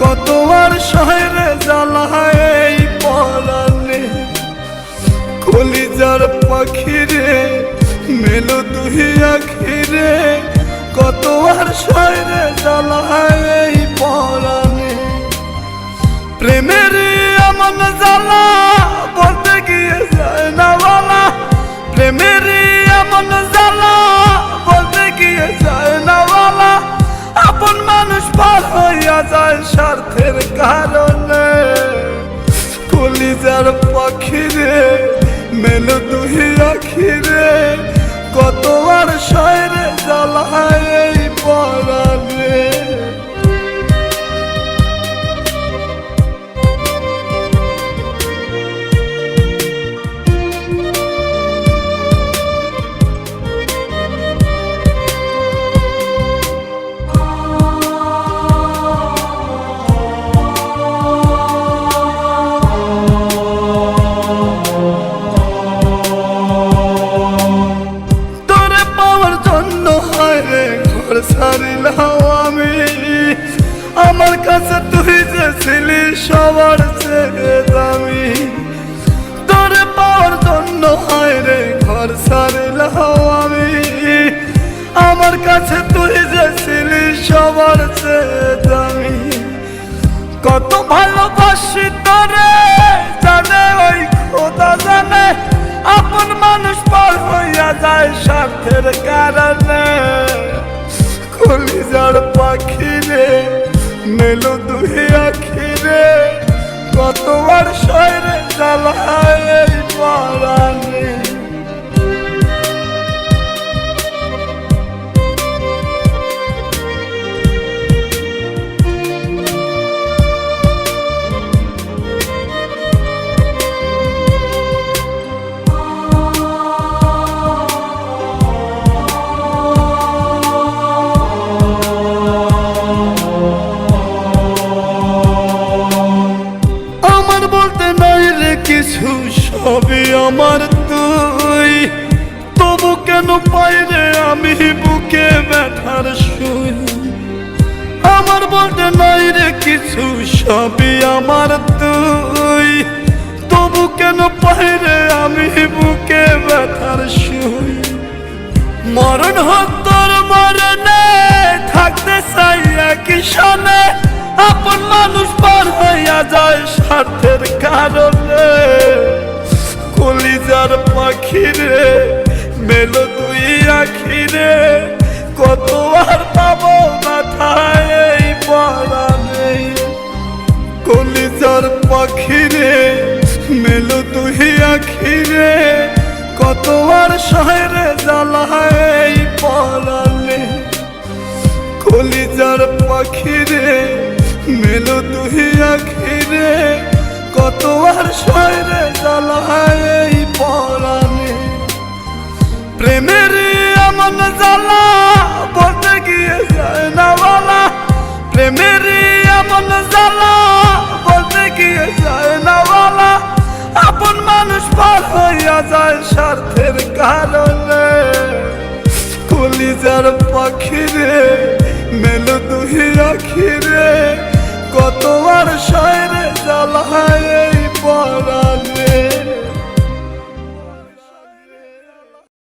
কত আর শহরে জ্বালায় এই পরাণে, কলিজার পাখিরে মেলো দুই আখিরে, কত আর শহরে জ্বালায় এই পরাণে। প্রেমের এমন জ্বালা বলতে গিয়ে যায় না বলা, প্রেমের এমন জ্বালা বলতে গিয়ে যায় না বলা। আপন মানুষ পার হইয়া যায় স্বার্থের কারণে, কলিজার পাখিরে মেলো দুই আখিরে, কত আর শহরে জ্বালায় এই পরাণে। ছাড়িলাম আমি, আমার কাছে তুই যে ছিলি সবার চেয়ে দামি। তোরে পাওয়ার জন্য হায় রে ঘর ছাড়িলাম আমি, আমার কাছে তুই যে ছিলি সবার চেয়ে দামি। কত ভালোবাসি তোরে জানে ওই খোদা জানে, আপন মানুষ পার হইয়া যায় স্বার্থের কারণে। কলিজার পাখিরে মেলো দুই আখিরে, কত আর শহরে জ্বালায় এই পরাণে। কিছু সবই আমার তুই, তবু কেন পাই রে আমি বুকে ব্যথার সুই। আমার বলতে নাই রে কিছু সবই আমার তুই, তবু কেন পাই রে আমি বুকে ব্যথার সুই। মরণ হোক তোর মরণে থাকতে চাই একই সনে, আপন মানুষ পার হইয়া যায় স্বার্থের কারণে। কলিজার পাখিরে মেলো দুই আখিরে, কত আর পাবো মাথায় এই পরাণে। কলিজার পাখিরে মেলো দুই আখিরে, কত আর শহরে জ্বালায় এই পরাণে। কলিজার পাখিরে মেলো দুই আখিরে, কত আর শহরে জ্বালায় এই পরাণে। প্রেমের এমন জ্বালা বলতে গিয়ে যায় না বলা, প্রেমের এমন জ্বালা বলতে গিয়ে যায় না বলা। আপন মানুষ পার হইয়া যায় স্বার্থের কারণে, কলিজার পাখিরে মেলো দুই আখিরে,